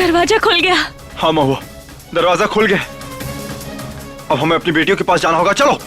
दरवाजा खुल गया। हाँ महुआ, दरवाजा खुल गया। अब हमें अपनी बेटियों के पास जाना होगा, चलो।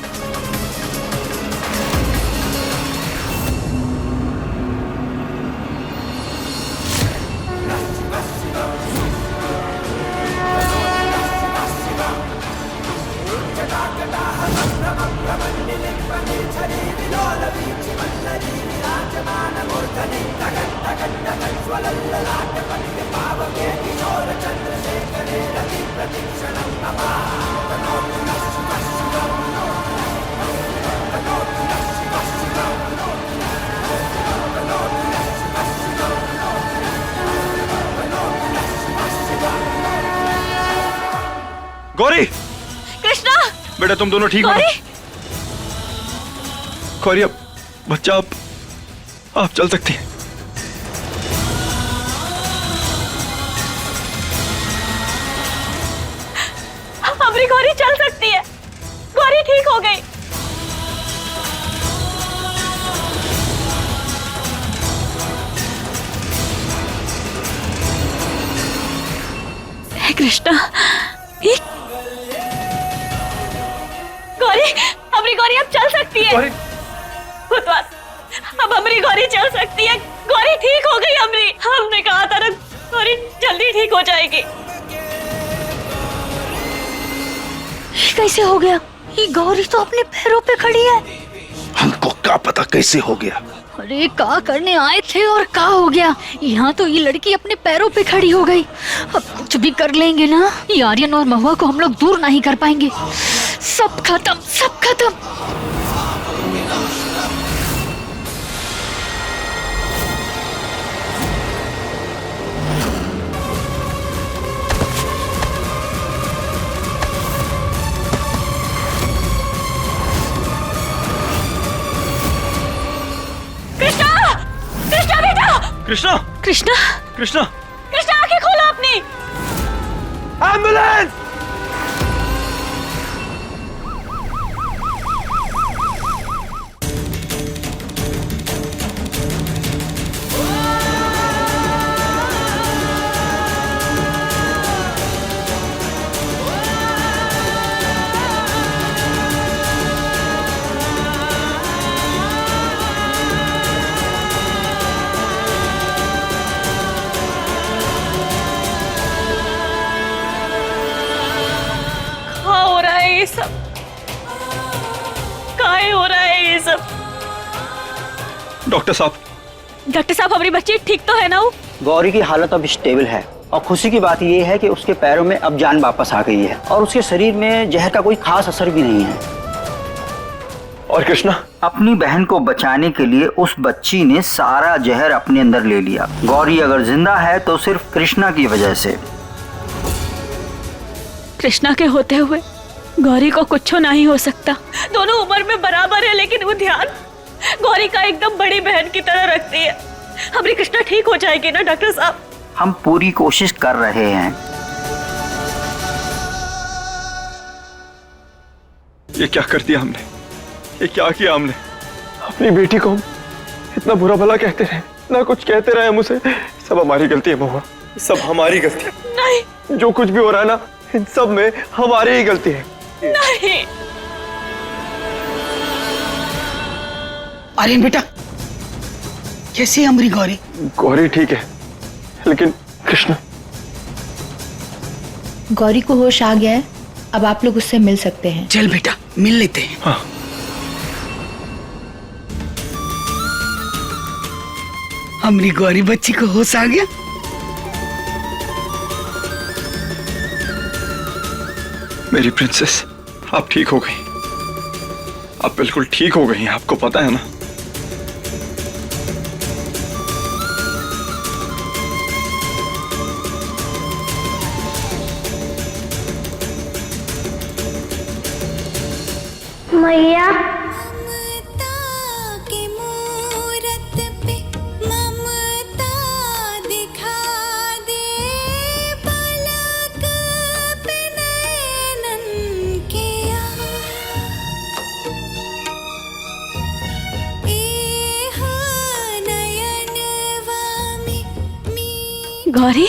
गौरी, कृष्णा, बेटा तुम दोनों ठीक हो? गौरी, अब बच्चा आप चल सकती हैं। हमारी गौरी चल सकती है। गौरी ठीक हो गई। हे कृष्णा, गौरी, हमारी गौरी अब चल सकती है। भूतवास, अब हमारी गौरी चल सकती है। गौरी ठीक हो गई। हमने कहा था ना, गौरी जल्दी ठीक हो जाएगी। कैसे हो गया? ये गौरी तो अपने पैरों पे खड़ी है। हमको क्या पता कैसे हो गया? अरे क्या करने आए थे और क्या हो गया? यहाँ तो ये लड़की अपने पैरों पे खड़ी हो गई। अब कुछ भी कर लेंगे ना, ये आर्यन और महुआ को हम लोग दूर नहीं कर पाएंगे। सब खत्म, सब खत्म। कृष्णा, कृष्णा, कृष्णा, कृष्णा, आंखें खोलो अपनी। एम्बुलेंस! ये सब काहे हो रहा है? ये सब डॉक्टर साहब, हमारी बच्ची ठीक तो है ना? गौरी की हालत अब स्टेबल है और खुशी की बात यह है कि उसके पैरों में अब जान वापस आ गई है और उसके शरीर में जहर का कोई खास असर भी नहीं है। और कृष्णा? अपनी बहन को बचाने के लिए उस बच्ची ने सारा जहर अपने अंदर ले लिया। गौरी अगर जिंदा है तो सिर्फ कृष्णा की वजह से। कृष्णा के होते हुए गौरी को कुछ नहीं हो सकता। दोनों उम्र में बराबर है, लेकिन वो ध्यान गौरी का एकदम बड़ी बहन की तरह रखती है। हमारी कृष्णा ठीक हो जाएगी ना डॉक्टर साहब? हम पूरी कोशिश कर रहे हैं। ये क्या कर दिया हमने? ये क्या किया हमने? अपनी बेटी को हम इतना बुरा भला कहते रहे, ना कुछ कहते रहे मुझसे। सब हमारी गलती है महुआ, सब हमारी गलती है। नहीं, जो कुछ भी हो रहा है ना, इन सब में हमारी ही गलती है। नहीं। आर्यन बेटा, कैसी है हमारी गौरी? गौरी ठीक है, लेकिन कृष्णा? गौरी को होश आ गया है, अब आप लोग उससे मिल सकते हैं। चल बेटा, मिल लेते हैं। हाँ। हमारी गौरी बच्ची को होश आ गया। मेरी प्रिंसेस, आप ठीक हो गई। आप बिल्कुल ठीक हो गई, आपको पता है ना? मैया, गौरी,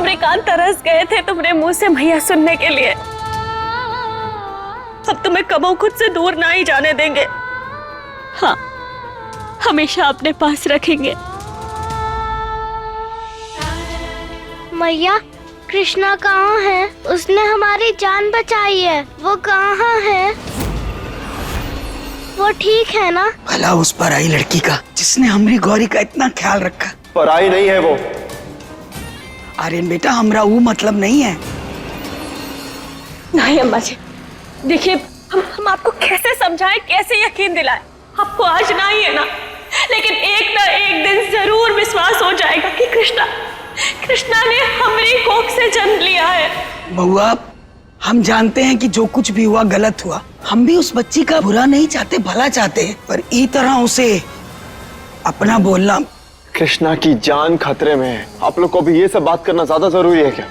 हमरे कान तरस गए थे तुम्हारे मुंह से मैया सुनने के लिए। अब तुम्हें कबो खुद से दूर ना ही जाने देंगे। हाँ, हमेशा अपने पास रखेंगे। मैया, कृष्णा कहाँ है? उसने हमारी जान बचाई है। वो कहाँ है? वो ठीक है ना? भला उस पराई लड़की का जिसने हमारी गौरी का इतना ख्याल रखा। पराई नहीं है वो। आर्यन बेटा, हमरा वो मतलब नहीं है। नहीं अम्मा जी, देखिए हम आपको कैसे समझाएं, कैसे यकीन दिलाएं। आपको आज ना ही है ना, लेकिन एक ना एक दिन जरूर विश्वास हो जाएगा कि कृष्णा ने हमारी कोख से जन्म लिया है। बउआ, हम जानते हैं कि जो कुछ भी हुआ गलत हुआ। हम भी उस बच्ची का बुरा नहीं चाहते, भला चाहते हैं, पर ई तरह उसे अपना बोलना। कृष्णा की जान खतरे में है। आप लोग को भी ये सब बात करना ज्यादा जरूरी है क्या?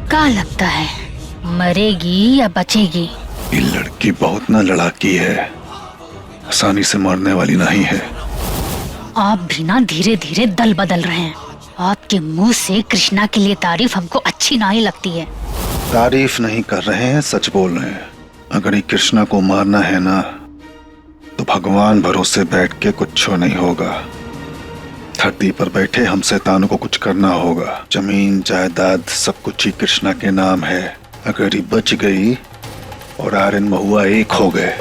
क्या लगता है, मरेगी या बचेगी? ये लड़की बहुत ना लड़ाकी है, आसानी से मरने वाली नहीं है। आप भी ना धीरे धीरे दल बदल रहे हैं। आपके मुंह से कृष्णा के लिए तारीफ हमको अच्छी नहीं लगती है। तारीफ नहीं कर रहे हैं, सच बोल रहे हैं। अगर ये कृष्णा को मारना है ना, तो भगवान भरोसे बैठ के कुछ नहीं होगा। धरती पर बैठे हम शैतानों को कुछ करना होगा। जमीन जायदाद सब कुछ ही कृष्णा के नाम है। अगर ये बच गई और आर्यन महुआ एक हो गए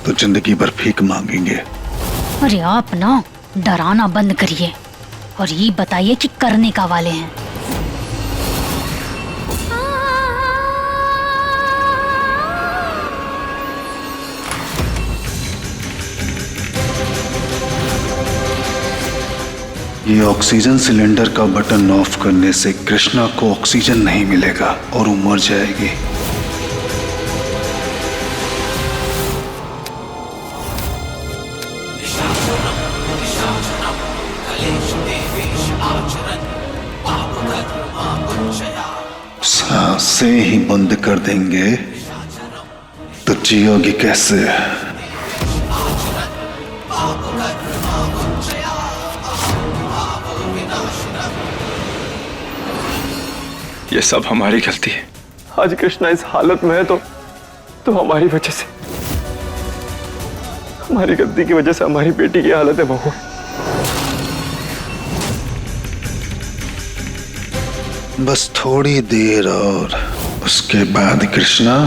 तो जिंदगी भर भीख मांगेंगे। अरे आप ना डराना बंद करिए और ये बताइए कि करने का वाले हैं। ये ऑक्सीजन सिलेंडर का बटन ऑफ करने से कृष्णा को ऑक्सीजन नहीं मिलेगा और वो मर जाएगी। सांसें ही बंद कर देंगे तो जियोगी कैसे? ये सब हमारी गलती है। आज कृष्णा इस हालत में है तो हमारी वजह से, हमारी गलती की वजह से हमारी बेटी की हालत है महुआ। बस थोड़ी देर और उसके बाद कृष्णा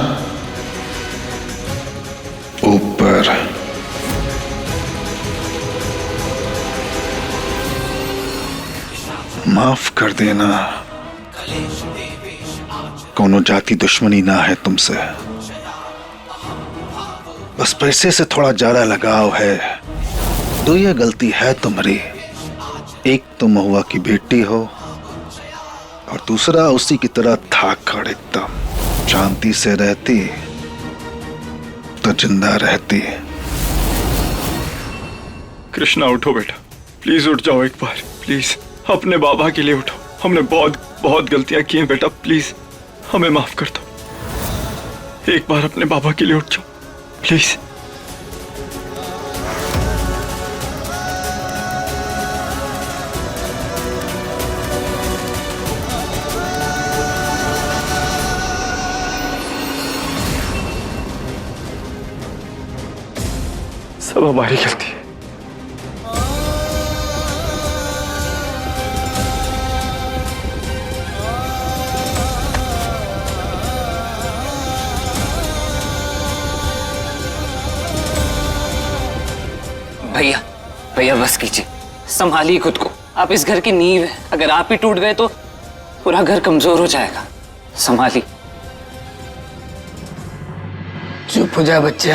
ऊपर। माफ कर देना, कोनो जाति दुश्मनी ना है तुमसे, बस पैसे से थोड़ा ज्यादा लगाव है। दो ये गलती है तुम्हारी, एक तो महुआ की बेटी हो और दूसरा उसी की तरह धाकड़ एकदम। शांति से रहती तो जिंदा रहती। कृष्णा उठो बेटा, प्लीज उठ जाओ एक बार, प्लीज अपने बाबा के लिए उठो। हमने बहुत बहुत गलतियां की हैं बेटा, प्लीज हमें माफ कर दो। एक बार अपने बाबा के लिए उठ जाओ प्लीज। सब हमारी गलती है। भैया भैया बस कीजिए, संभालिए खुद को। आप इस घर की नींव है, अगर आप ही टूट गए तो पूरा घर कमजोर हो जाएगा। संभालिए। चुप हो जा बच्चा।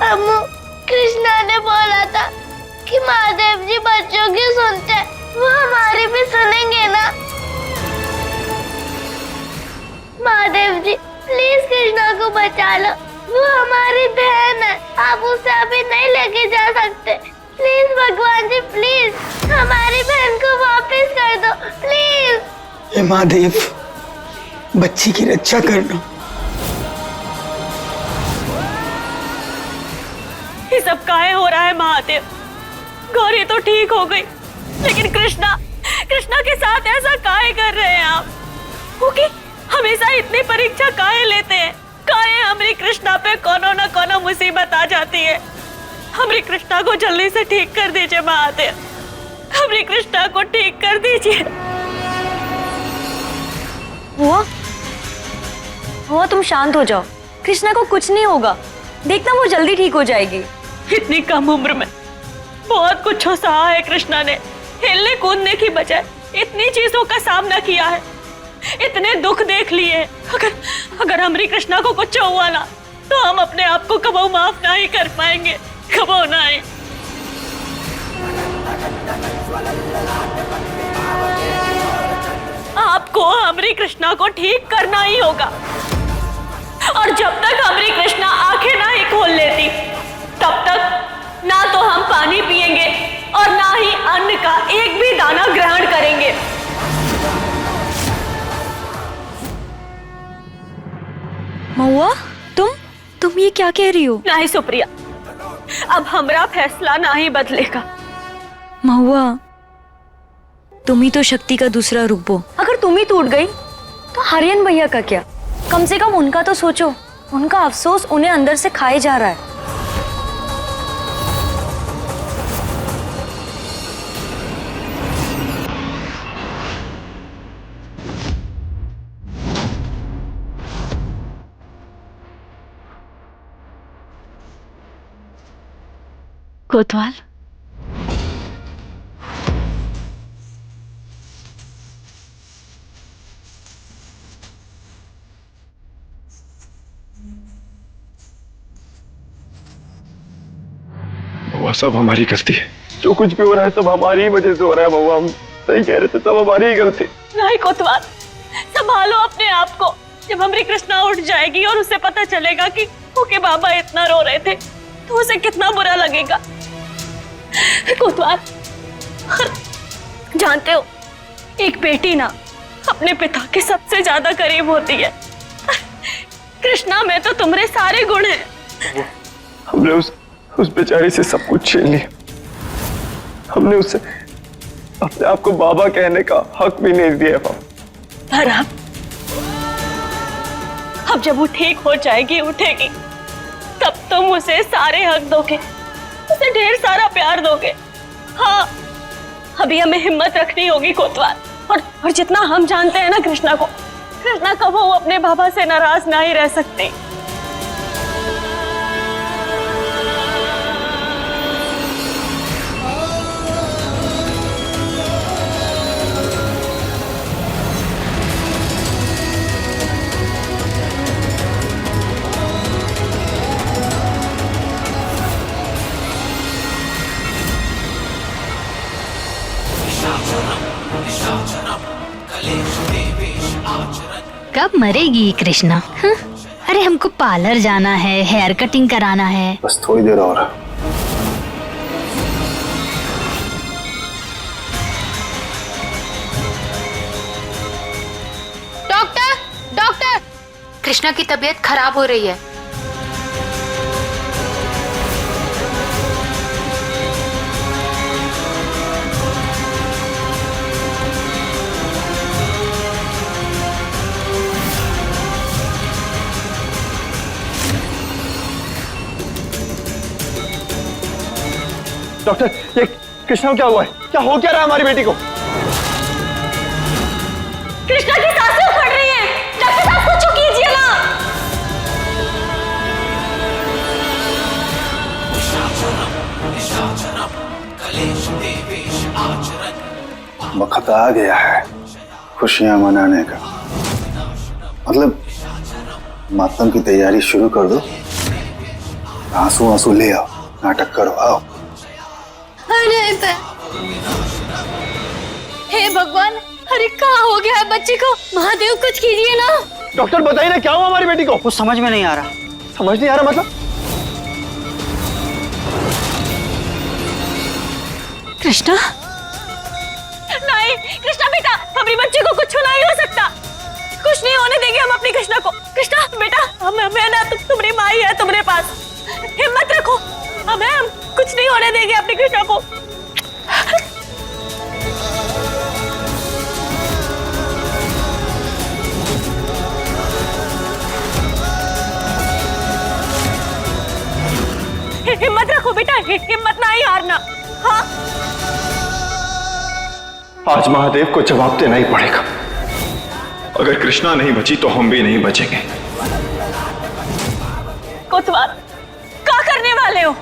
अम्मू, कृष्णा ने बोला था कि महादेव जी बच्चों की सुनते हैं, वो हमारी भी सुनेंगे ना। महादेव जी प्लीज कृष्णा को बचा लो, वो हमारी बहन है। आप उसे अभी नहीं लेके जा सकते। प्लीज भगवान जी प्लीज हमारी बहन को वापस कर दो प्लीज। हे महादेव, बच्ची की रक्षा करना। ये सब काहे हो रहा है महादेव? गौरी तो ठीक हो गई, लेकिन कृष्णा के साथ ऐसा काहे कर रहे हैं आप? क्योंकि हमेशा इतनी परीक्षा काहे लेते हैं? काहे हमारी कृष्णा पे कोनो न कोनो मुसीबत आ जाती है? हमारी कृष्णा को जल्दी से ठीक कर दीजिए महादेव, हमारी कृष्णा को ठीक कर दीजिए। हुआ तुम शांत हो जाओ, कृष्णा को कुछ नहीं होगा, देखना वो जल्दी ठीक हो जाएगी। इतनी कम उम्र में बहुत कुछ सहा है कृष्णा ने। हिलने कूदने की बजाय इतनी चीजों का सामना किया है, इतने दुख देख लिए। अगर हमारी कृष्णा को कुछ हुआ ना, तो हम अपने आप को कबो माफ नहीं कर पाएंगे, कबो नहीं। आपको हमारी कृष्णा को ठीक करना ही होगा, और जब तक हमारी कृष्णा आंखें नहीं खोल लेती, तब तक ना तो हम पानी पिएंगे और ना ही अन्न का एक भी दाना ग्रहण करेंगे। महुआ, तुम ये क्या कह रही हो? नहीं सुप्रिया, अब हमारा फैसला नहीं बदलेगा। महुआ, तुम ही तो शक्ति का दूसरा रूप हो। अगर तुम ही टूट गई तो हरियन भैया का क्या? कम से कम उनका तो सोचो, उनका अफसोस उन्हें अंदर से खाए जा रहा है। कोतवाल, महुआ सब हमारी गलती है, जो कुछ भी हो रहा है सब हमारी ही वजह से हो रहा है। महुआ हम सही कह रहे थे, सब हमारी ही गलती। नहीं कोतवाल, संभालो अपने आप को। जब हमारी कृष्णा उठ जाएगी और उसे पता चलेगा कि उनके बाबा इतना रो रहे थे, तो उसे कितना बुरा लगेगा। कोतवाल, जानते हो, एक बेटी ना अपने पिता के सबसे ज्यादा करीब होती है। कृष्णा में तो तुम्हारे सारे गुण हैं। हमने उस बेचारी से सब कुछ छीन लिया। हमने उसे अपने आप को बाबा कहने का हक भी नहीं दिया। पर अब जब वो ठीक हो जाएगी, उठेगी, तब तुम उसे सारे हक दोगे, उसे ढेर सारा प्यार दोगे। हाँ, अभी हमें हिम्मत रखनी होगी कोतवाल। और जितना हम जानते हैं ना कृष्णा को, कृष्णा कभी वो अपने बाबा से नाराज नहीं रह सकती। कब मरेगी कृष्णा? हाँ? अरे हमको पार्लर जाना है, हेयर कटिंग कराना है। बस थोड़ी देर और। डॉक्टर, कृष्णा की तबीयत खराब हो रही है। डॉक्टर, ये कृष्णा को क्या हुआ है? क्या हो क्या रहा है हमारी बेटी को? कृष्णा की सांसें उखड़ रही हैं। डॉक्टर साहब कुछ कीजिए ना। वक्त आ गया है खुशियां मनाने का। मतलब मातम की तैयारी शुरू कर दो। आंसू आंसू ले आओ, नाटक करो, आओ। हे भगवान, अरे कहाँ हो गया है बच्चे को? महादेव कुछ कीजिए ना। डॉक्टर बताइए ना क्या हुआ हमारी बेटी को? कुछ समझ में नहीं आ रहा। समझ नहीं आ रहा मतलब? कृष्णा, नहीं कृष्णा बेटा, हमारी बच्ची को कुछ नहीं हो सकता, कुछ नहीं होने देंगे हम अपनी कृष्णा को। कृष्णा बेटा, मैं ना तुम्हारी माँ ही है तुम्हारे पास, हिम्मत रखो, हम कुछ नहीं होने देंगे अपनी कृष्णा को। हिम्मत रखो बेटा, हिम्मत ना ही हारना। हाँ, आज महादेव को जवाब देना ही पड़ेगा। अगर कृष्णा नहीं बची तो हम भी नहीं बचेंगे। कोतवाल, क्या करने वाले हो?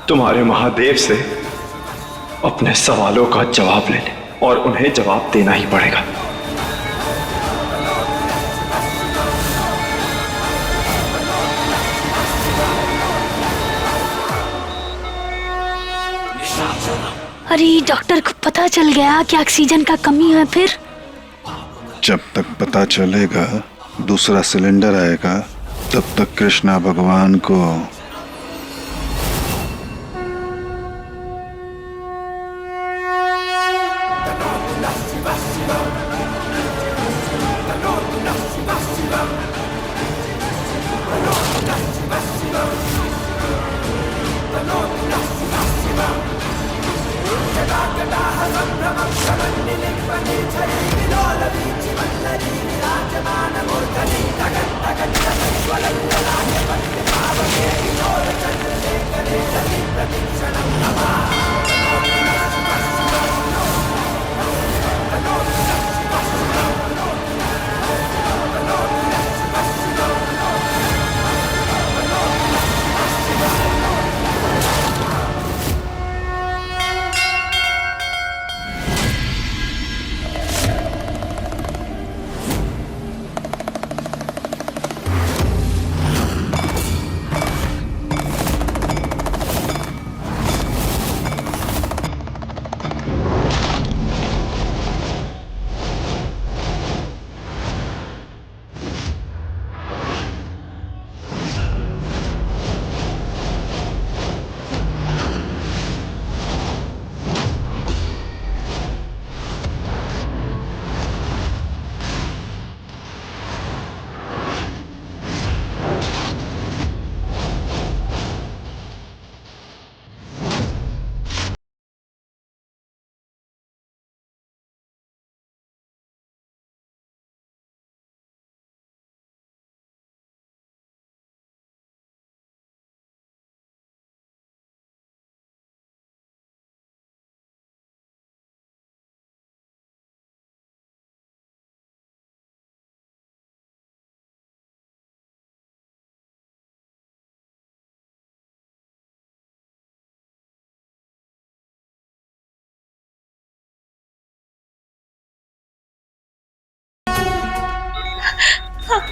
तुम्हारे महादेव से अपने सवालों का जवाब लेने, और उन्हें जवाब देना ही पड़ेगा। अरे डॉक्टर को पता चल गया कि ऑक्सीजन का कमी है फिर? जब तक पता चलेगा, दूसरा सिलेंडर आएगा, तब तक कृष्णा भगवान को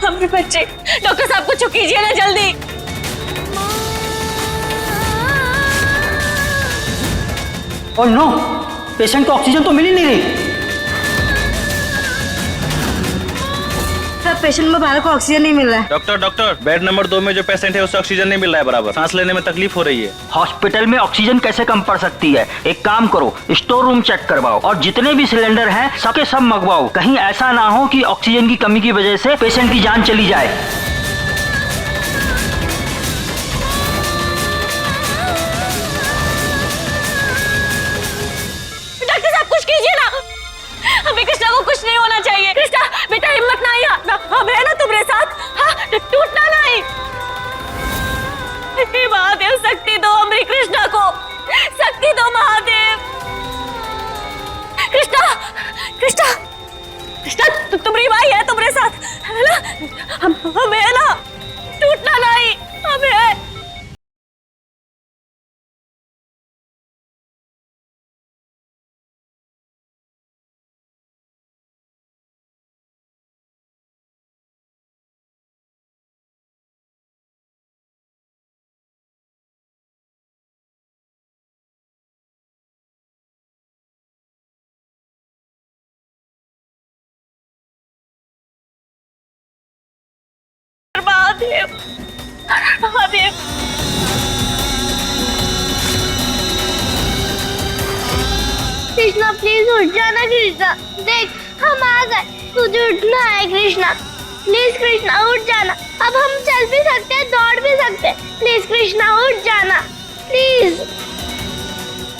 हमारे बच्चे, डॉक्टर साहब को चुप कीजिए ना जल्दी। और नो, पेशेंट को ऑक्सीजन तो मिल ही नहीं रही। सर, पेशेंट में बाहर को ऑक्सीजन नहीं मिल रहा है। डॉक्टर, बेड नंबर 2 में जो पेशेंट है उसे ऑक्सीजन नहीं मिल रहा है बराबर, सांस लेने में तकलीफ हो रही है। हॉस्पिटल में ऑक्सीजन कैसे कम पड़ सकती है? एक काम करो, स्टोर रूम चेक करवाओ और जितने भी सिलेंडर हैं सबके सब मंगवाओ। कहीं ऐसा ना हो कि ऑक्सीजन की कमी की वजह से पेशेंट की जान चली जाए। डॉक्टर साहब कुछ कीजिए ना, हमें कृष्णा को कुछ नहीं होना चाहिए। कृष्णा बेटा, हिम्मत ना ही हारना, हम है ना तुम्हारे साथ। हाँ, टूटना नहीं। हे महादेव, शक्ति दो हमारी कृष्णा को, शक्ति दो महादेव। कृष्णा, कृष्णा, कृष्णा, तुम्हारी माई है तुम्हारे साथ, है ना? हम है ना, टूटना नहीं, हम है। महादेव, महादेव। कृष्णा प्लीज उठ जाना कृष्णा, देख हम आ गए, तुझे उठना है कृष्णा, प्लीज कृष्णा उठ जाना, अब हम चल भी सकते हैं, दौड़ भी सकते हैं, प्लीज कृष्णा उठ जाना प्लीज,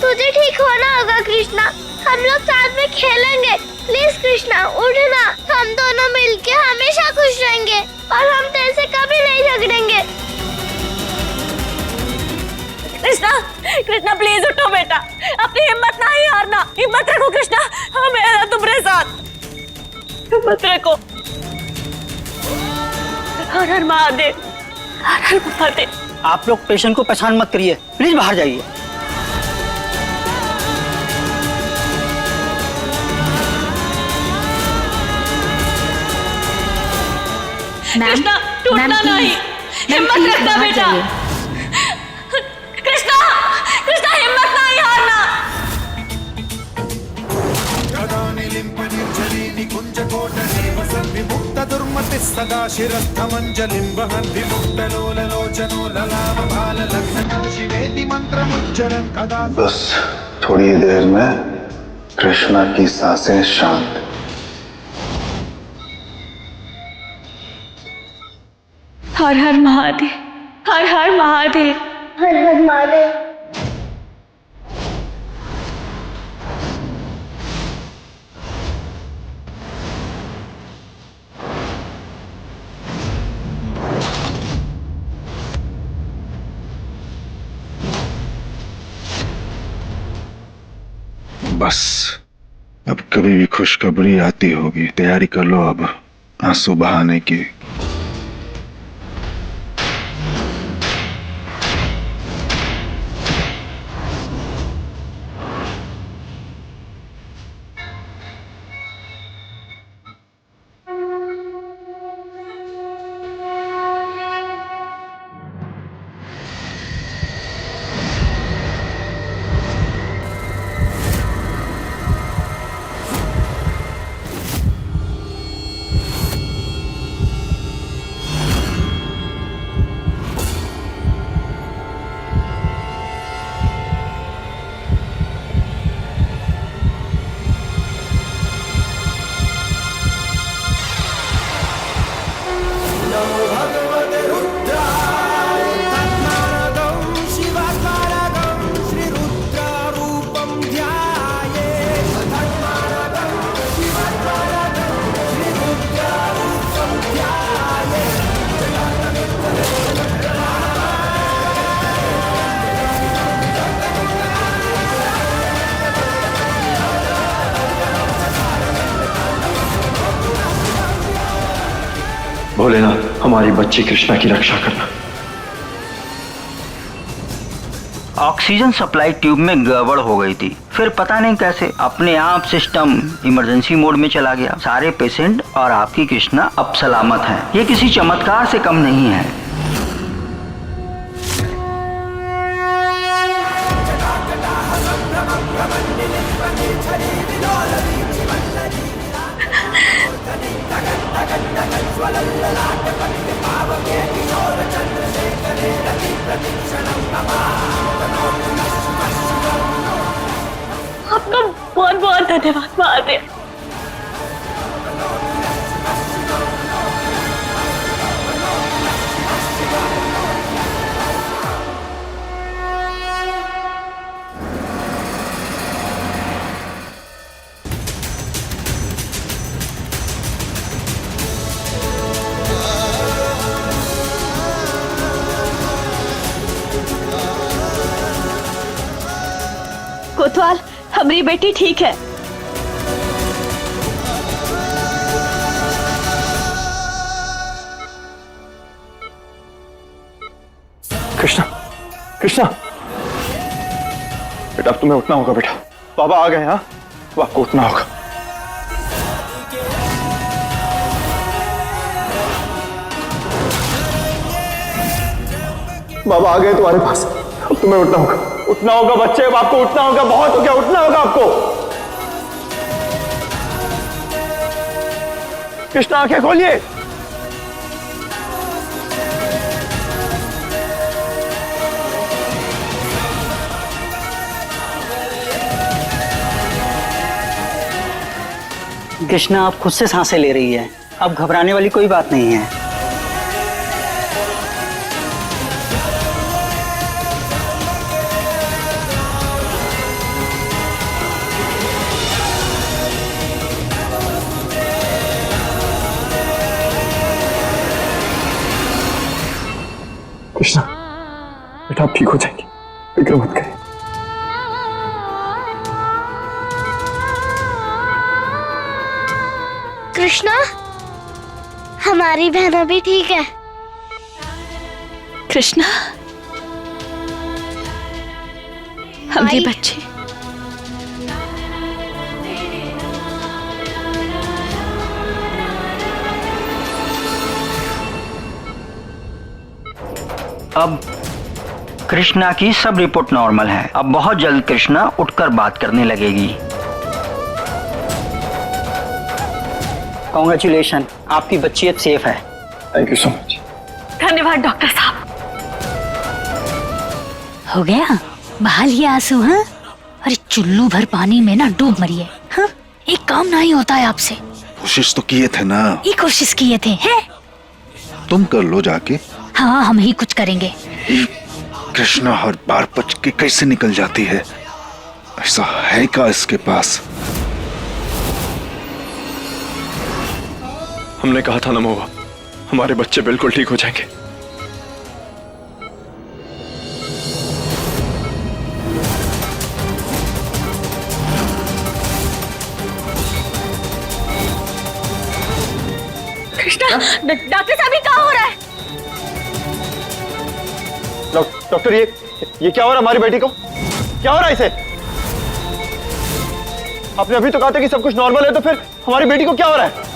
तुझे ठीक होना होगा कृष्णा, हम लोग साथ में खेलेंगे, प्लीज कृष्णा उठना, हम दोनों मिलके हमेशा खुश रहेंगे और हम तेरे से कभी नहीं झगड़ेंगे। कृष्णा, कृष्णा प्लीज उठो बेटा, अपनी हिम्मत ना ही हारना, हिम्मत रखो कृष्णा, हम हैं तुम्हारे साथ, हिम्मत रखो। हर हर महादेव, हर हर महादेव। आप लोग पेशेंट को परेशान मत करिए, प्लीज बाहर जाइए। कृष्णा टूटना नहीं, हिम्मत रखना बेटा, कृष्णा, कृष्णा हिम्मत नहीं हारना। सदा शिरस्थमंजलिं वहन्ति मुक्तलोललोचनो ललामभाललग्न शिवेति मंत्रमुच्चरन् कदा। बस थोड़ी देर में कृष्णा की सांसें शांत। हर हर महादेव, हर हर महादेव, हर हर महादेव। बस अब कभी भी खुशखबरी आती होगी, तैयारी कर लो अब आंसू बहाने की। भोलेनाथ हमारी बच्ची कृष्णा की रक्षा करना। ऑक्सीजन सप्लाई ट्यूब में गड़बड़ हो गई थी, फिर पता नहीं कैसे अपने आप सिस्टम इमरजेंसी मोड में चला गया। सारे पेशेंट और आपकी कृष्णा अब सलामत हैं। ये किसी चमत्कार से कम नहीं है। आपका बहुत बहुत धन्यवाद महादेव। कोतवाल, हमारी बेटी ठीक है। कृष्णा, कृष्णा बेटा अब तुम्हें उठना होगा बेटा, बाबा आ गए हैं। हाँ, अब आपको उठना होगा। बाबा आ गए तुम्हारे पास, अब तुम्हें उठना होगा, उठना होगा बच्चे, अब आपको उठना होगा। बहुत हो गया, उठना होगा आपको। कृष्णा आंखें खोलिए। कृष्णा अब खुद से सांसें ले रही है, अब घबराने वाली कोई बात नहीं है। कृष्णा बेटा आप ठीक हो जाएंगे, फिक्र मत करें। कृष्णा, हमारी बहन अभी ठीक है। कृष्णा, हमारे आई। बच्चे। अब कृष्णा की सब रिपोर्ट नॉर्मल है। अब बहुत जल्द कृष्णा उठकर बात करने लगेगी। कॉन्ग्रेचुलेशन, आपकी बच्ची अब सेफ है। Thank you so much. धन्यवाद डॉक्टर साहब। हो गया बहा लिया आंसू? हाँ, अरे चुल्लू भर पानी में ना डूब मरी है। हाँ? एक काम नहीं होता है आपसे। कोशिश तो किए थे ना। ये कोशिश किए थे हैं? तुम कर लो जाके। हाँ, हम ही कुछ करेंगे। कृष्णा हर बार बच के कैसे निकल जाती है? ऐसा है क्या इसके पास? हमने कहा था ना महुआ, हमारे बच्चे बिल्कुल ठीक हो जाएंगे। कृष्णा, डॉक्टर साहब ये क्या हो रहा है? डॉक्टर ये क्या हो रहा है हमारी बेटी को? क्या हो रहा है इसे? आपने अभी तो कहा था कि सब कुछ नॉर्मल है, तो फिर हमारी बेटी को क्या हो रहा है?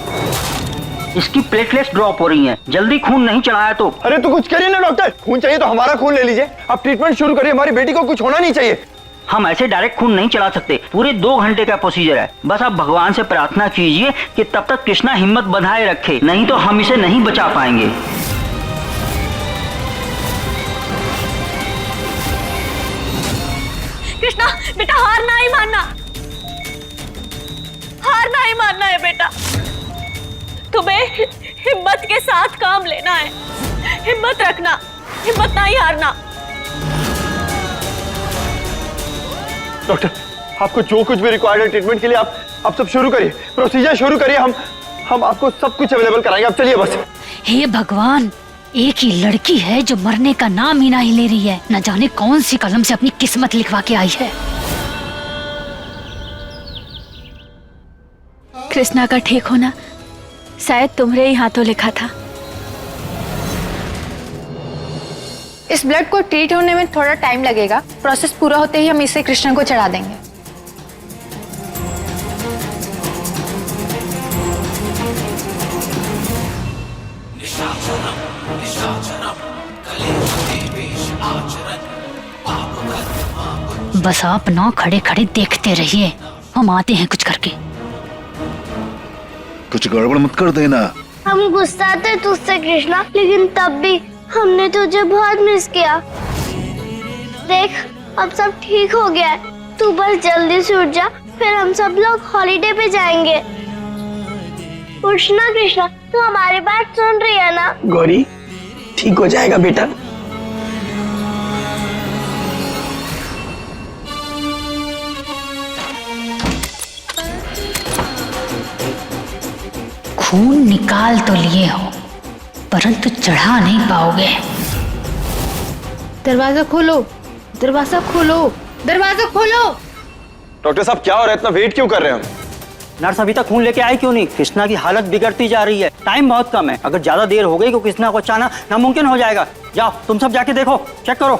इसकी प्लेटलेट्स ड्रॉप हो रही हैं। जल्दी खून नहीं चढ़ाया तो। अरे तो कुछ करिए ना डॉक्टर, खून चाहिए तो हमारा खून ले लीजिए। आप ट्रीटमेंट शुरू करिए, हमारी बेटी को कुछ होना नहीं चाहिए। हम ऐसे डायरेक्ट खून नहीं चला सकते, पूरे 2 घंटे का प्रोसीजर है। बस आप भगवान से प्रार्थना कीजिए कि तब तक कृष्णा हिम्मत बंधाए रखे, नहीं तो हम इसे नहीं बचा पाएंगे। कृष्णा बेटा, हार नहीं मानना, हार नहीं मानना है बेटा। तुम्हें हिम्मत के साथ काम लेना है, हिम्मत रखना, हिम्मत नहीं हारना। डॉक्टर आपको जो कुछ भी रिक्वायर्ड है ट्रीटमेंट के लिए, आप सब शुरू करिए, प्रोसीजर शुरू करिए। हम आपको सब कुछ अवेलेबल कराएंगे। आप चलिए बस। हे भगवान, एक ही लड़की है जो मरने का नाम ही नहीं ले रही है। न जाने कौन सी कलम से अपनी किस्मत लिखवा के आई है। कृष्णा का ठीक होना शायद तुम्हारे ही हाथों लिखा था। इस ब्लड को ट्रीट होने में थोड़ा टाइम लगेगा। प्रोसेस पूरा होते ही हम इसे कृष्णा को चढ़ा देंगे। बस आप ना खड़े खड़े देखते रहिए, हम आते हैं कुछ करके। कुछ गड़बड़ मत कर देना। हम गुस्सा थे तुझसे कृष्णा, लेकिन तब भी हमने तुझे बहुत मिस किया। देख अब सब ठीक हो गया है, तू बस जल्दी से उठ जा, फिर हम सब लोग हॉलीडे पे जाएंगे। उठना कृष्णा, तू हमारी बात सुन रही है ना? गौरी ठीक हो जाएगा बेटा। खून निकाल तो लिए हो, परंतु चढ़ा नहीं पाओगे। दरवाजा खोलो, दरवाजा खोलो, दरवाजा खोलो। डॉक्टर साहब क्या हो रहा है, इतना वेट क्यों कर रहे हैं हम? नर्स अभी तक खून लेके आई क्यों नहीं? कृष्णा की हालत बिगड़ती जा रही है, टाइम बहुत कम है। अगर ज्यादा देर हो गई तो कृष्णा को बचाना नामुमकिन हो जाएगा। जाओ तुम सब जाके देखो, चेक करो।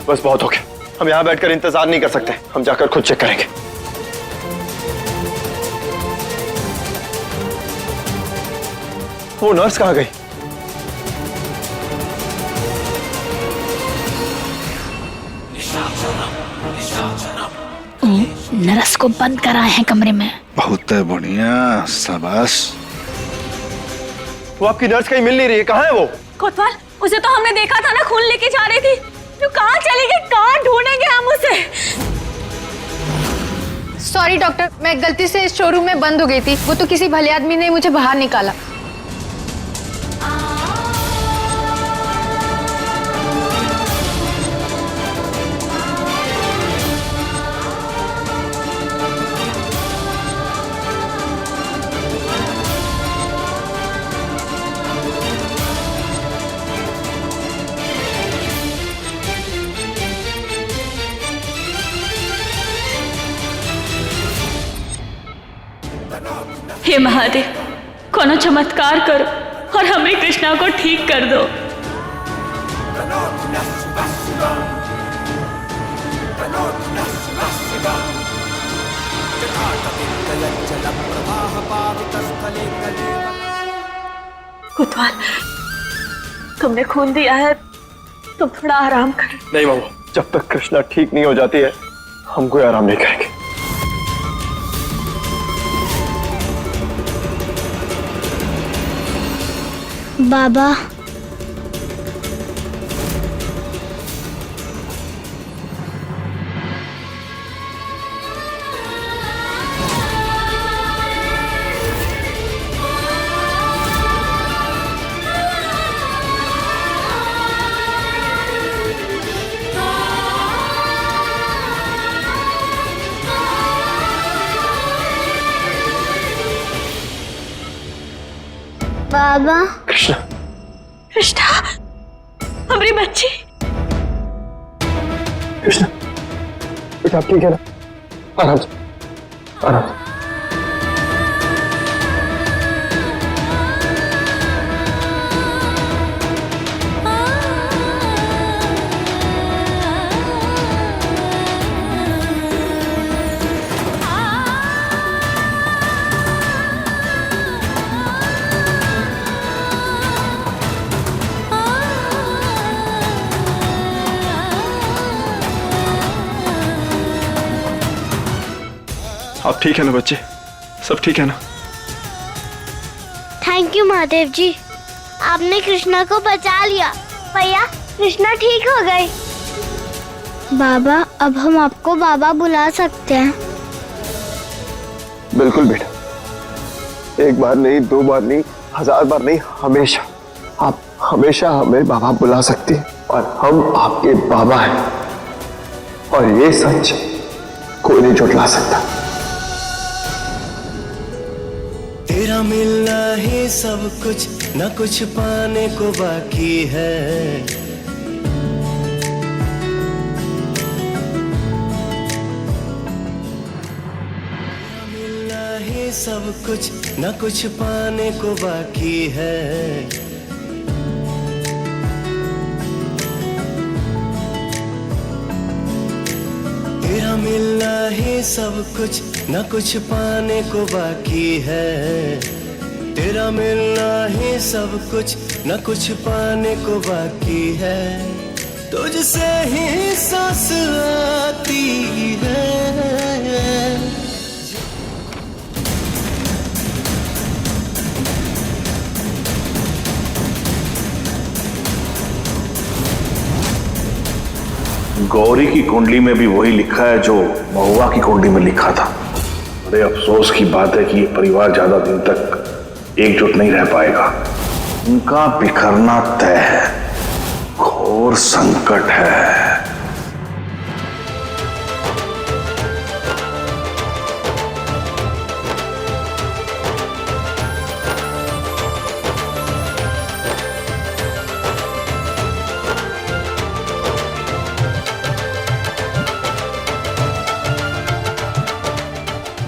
बस बहुत हो गया, हम यहाँ बैठकर इंतजार नहीं कर सकते, हम जाकर खुद चेक करेंगे। वो नर्स कहाँ गई? नर्स को बंद कराए हैं कमरे में। बहुत बढ़िया, शाबाश। वो आपकी नर्स कहीं मिल नहीं रही है, कहाँ है वो? कोतवाल, उसे तो हमने देखा था ना, खून लेके जा रही थी। तो कहाँ चली गई, कहाँ ढूंढेंगे हम उसे? सॉरी डॉक्टर, मैं गलती से इस शोरूम में बंद हो गई थी। वो तो किसी भले आदमी ने मुझे बाहर निकाला। हे महादेव, कोनो चमत्कार करो और हमें कृष्णा को ठीक कर दो। कोतवाल, तुमने खून दिया है, तुम थोड़ा आराम करो। नहीं मामा, जब तक कृष्णा ठीक नहीं हो जाती है हम कोई आराम नहीं करेंगे। बाबा, बाबा, कृष्णा, कृष्णा, हमारी बच्ची। कृष्णा, बेटा आप ठीक है ना? आराम से, आराम से। आप ठीक है ना बच्चे? सब ठीक है ना? थैंक यू महादेव जी, आपने कृष्णा को बचा लिया। भैया, कृष्णा ठीक हो गई। बाबा, अब हम आपको बाबा बुला सकते हैं? बिल्कुल बेटा, एक बार नहीं, दो बार नहीं, 1000 बार नहीं, हमेशा। आप हमेशा हमें बाबा बुला सकती हैं और हम आपके बाबा हैं, और ये सच कोई नहीं झुठला सकता। तेरा मिलना ही सब कुछ, न कुछ पाने को बाकी है। तेरा मिलना ही सब कुछ, न कुछ पाने को बाकी है। तेरा मिलना ही सब कुछ, न कुछ पाने को बाकी है। तेरा मिलना ही सब कुछ, न कुछ पाने को बाकी है। तुझसे ही सांस आती है। गौरी की कुंडली में भी वही लिखा है जो महुआ की कुंडली में लिखा था। बड़े अफसोस की बात है कि ये परिवार ज्यादा दिन तक एकजुट नहीं रह पाएगा। उनका बिखरना तय है, घोर संकट है।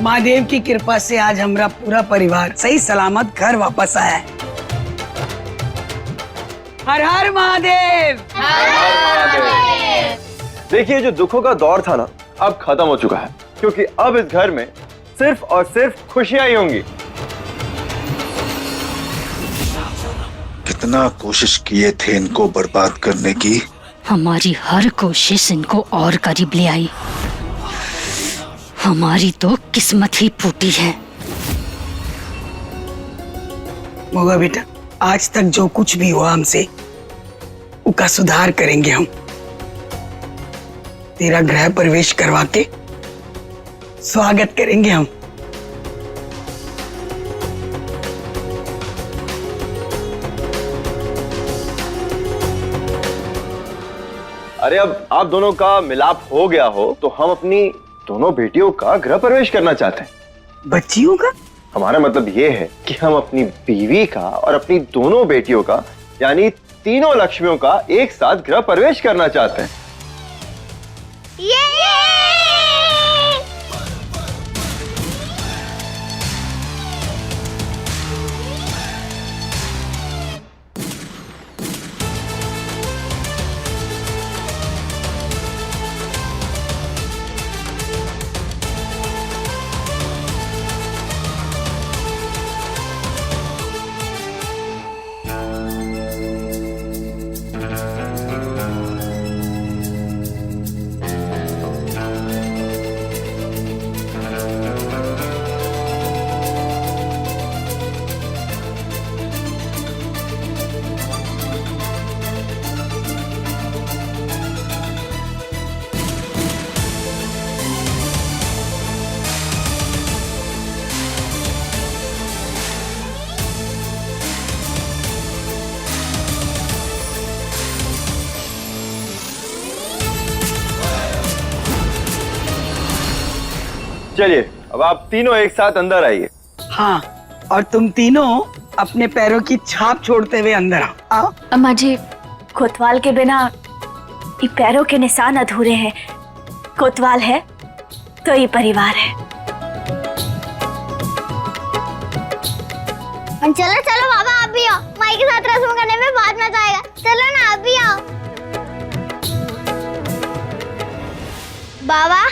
महादेव की कृपा से आज हमारा पूरा परिवार सही सलामत घर वापस आया है। हर हर महादेव। देखिए, जो दुखों का दौर था ना, अब खत्म हो चुका है, क्योंकि अब इस घर में सिर्फ और सिर्फ खुशियां ही होंगी। कितना कोशिश किए थे इनको बर्बाद करने की। हमारी हर कोशिश इनको और करीब ले आई। हमारी तो किस्मत ही फूटी है। महुआ बेटा, आज तक जो कुछ भी हुआ हमसे, उसका सुधार करेंगे हम। तेरा गृह प्रवेश करवा के स्वागत करेंगे हम। अरे अब आप दोनों का मिलाप हो गया हो तो हम अपनी दोनों बेटियों का गृह प्रवेश करना चाहते हैं। बच्चियों का? हमारा मतलब ये है कि हम अपनी बीवी का और अपनी दोनों बेटियों का यानी तीनों लक्ष्मियों का एक साथ गृह प्रवेश करना चाहते हैं। चलिए अब आप तीनों एक साथ अंदर आइए। हाँ, और तुम तीनों अपने पैरों की छाप छोड़ते हुए अंदर आओ। अम्मा जी, कोतवाल के बिना ये पैरों के निशान अधूरे हैं। कोतवाल है तो ये परिवार है। चलो चलो बाबा, आप भी आओ। माई के साथ रस्म करने में बहुत मजा आएगा। चलो ना, आप भी आओ। बाबा,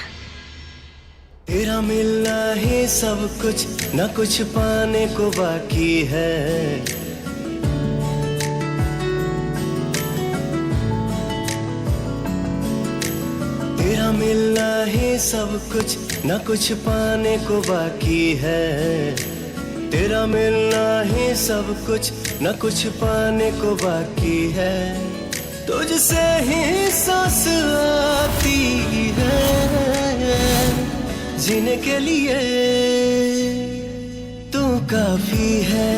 तेरा मिलना ही सब कुछ, न कुछ पाने को बाकी है। तेरा मिलना ही सब कुछ, न कुछ पाने को बाकी है। तेरा मिलना ही सब कुछ, न कुछ पाने को बाकी है। तुझसे ही सांस आती है, जीने के लिए तू काफी है।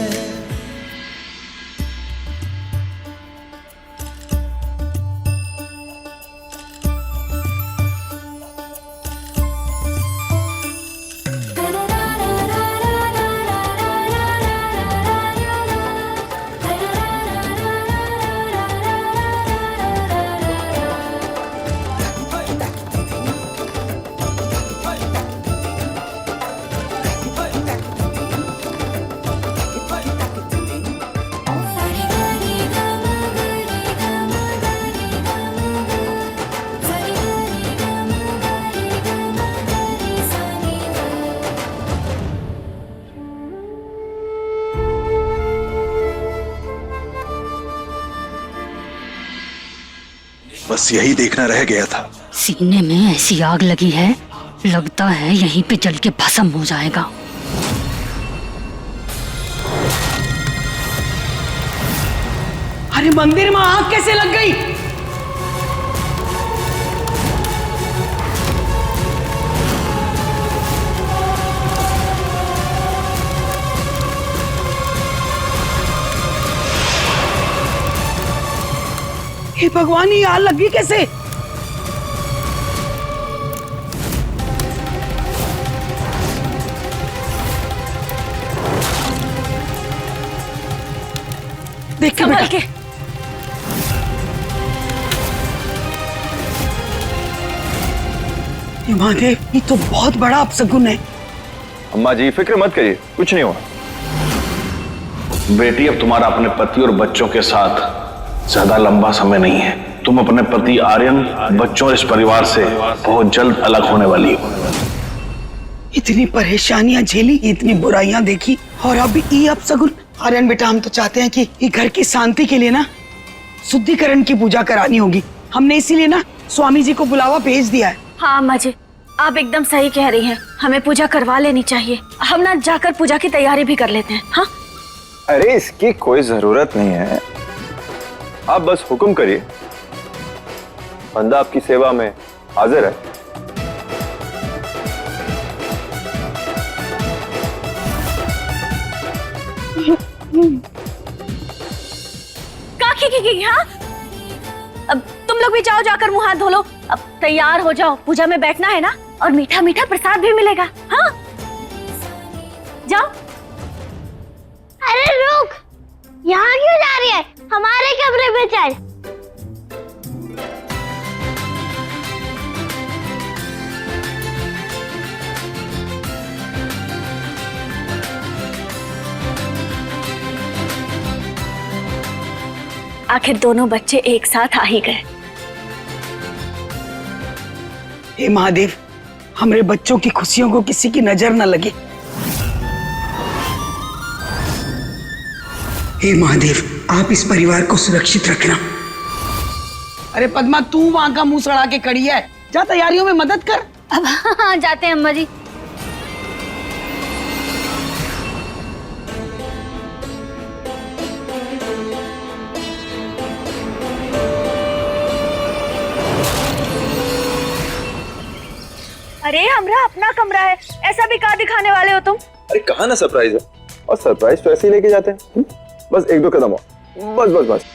बस यही देखना रह गया था। सीने में ऐसी आग लगी है, लगता है यहीं पे जल के भस्म हो जाएगा। अरे मंदिर में आग कैसे लग गई? हे भगवान, ये आग लगी कैसे? देख के बेटा। ये महादेव, ये तो बहुत बड़ा अपशगुन है। अम्मा जी फिक्र मत करिए, कुछ नहीं हुआ। बेटी, अब तुम्हारा अपने पति और बच्चों के साथ ज्यादा लंबा समय नहीं है। तुम अपने पति आर्यन, बच्चों और इस परिवार से बहुत जल्द अलग होने वाली हो। इतनी परेशानियां झेली, इतनी बुराइयां देखी, और अब ये अपशगुन। आर्यन बेटा, हम तो चाहते हैं कि ये घर की शांति के लिए ना शुद्धिकरण की पूजा करानी होगी। हमने इसीलिए ना स्वामी जी को बुलावा भेज दिया है। हाँ अम्मा जी, आप एकदम सही कह रही हैं। हमें पूजा करवा लेनी चाहिए। हम ना जाकर पूजा की तैयारी भी कर लेते हैं। हाँ, अरे इसकी कोई जरूरत नहीं है, आप बस हुक्म करिए, बंदा आपकी सेवा में हाजिर है। हाँ, अब तुम लोग भी जाओ, जाकर मुंह हाथ धो लो। अब तैयार हो जाओ, पूजा में बैठना है ना, और मीठा मीठा प्रसाद भी मिलेगा। हाँ जाओ। अरे रुक, यहाँ क्यों जा रही है? हमारे कमरे में चल। आखिर दोनों बच्चे एक साथ आ ही गए। हे महादेव, हमारे बच्चों की खुशियों को किसी की नजर न लगे। हे महादेव, आप इस परिवार को सुरक्षित रखना। अरे पद्मा, तू वहां का मुंह सड़ा के खड़ी है, जा तैयारियों में मदद कर। अब हाँ, जाते हैं अम्मा जी। अरे हमरा अपना कमरा है, ऐसा भी कहाँ दिखाने वाले हो तुम? अरे कहाँ ना सरप्राइज है, और सरप्राइज तो ऐसे ही लेके जाते हैं। बस एक दो कदम और, बस बस बस।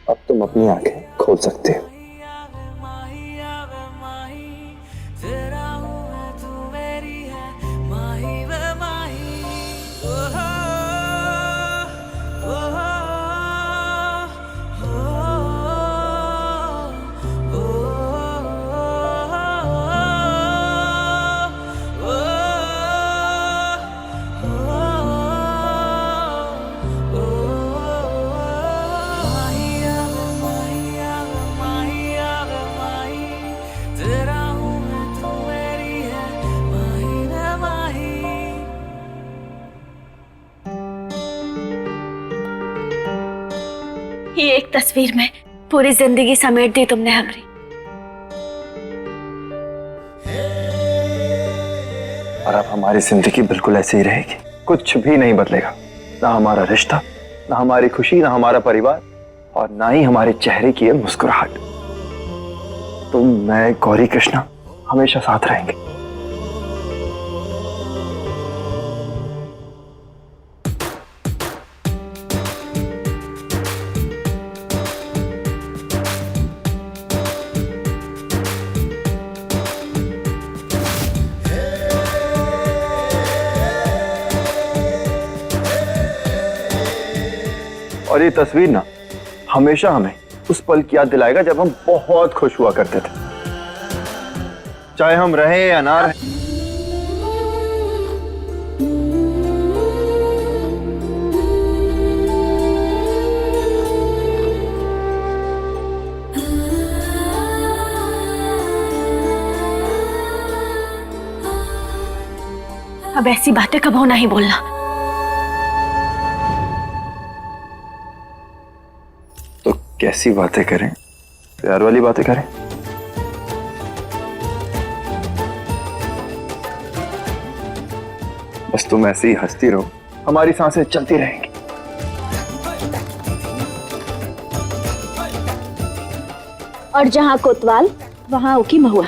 अब तुम अपनी आंखें खोल सकते हो। ये एक तस्वीर में पूरी जिंदगी समेट दी तुमने हमारी। और अब हमारी जिंदगी बिल्कुल ऐसी ही रहेगी, कुछ भी नहीं बदलेगा। ना हमारा रिश्ता, ना हमारी खुशी, ना हमारा परिवार, और ना ही हमारे चेहरे की ये मुस्कुराहट। तुम, मैं, गौरी कृष्णा हमेशा साथ रहेंगे। और ये तस्वीर ना हमेशा हमें उस पल की याद दिलाएगा जब हम बहुत खुश हुआ करते थे, चाहे हम रहे या ना रहे। अब ऐसी बातें कब होना ही बोलना। तो कैसी बातें करें? प्यार वाली बातें करें। बस तुम ऐसे ही हंसती रहो, हमारी सांसें चलती रहेंगी। और जहां कोतवाल वहां उकी महुआ।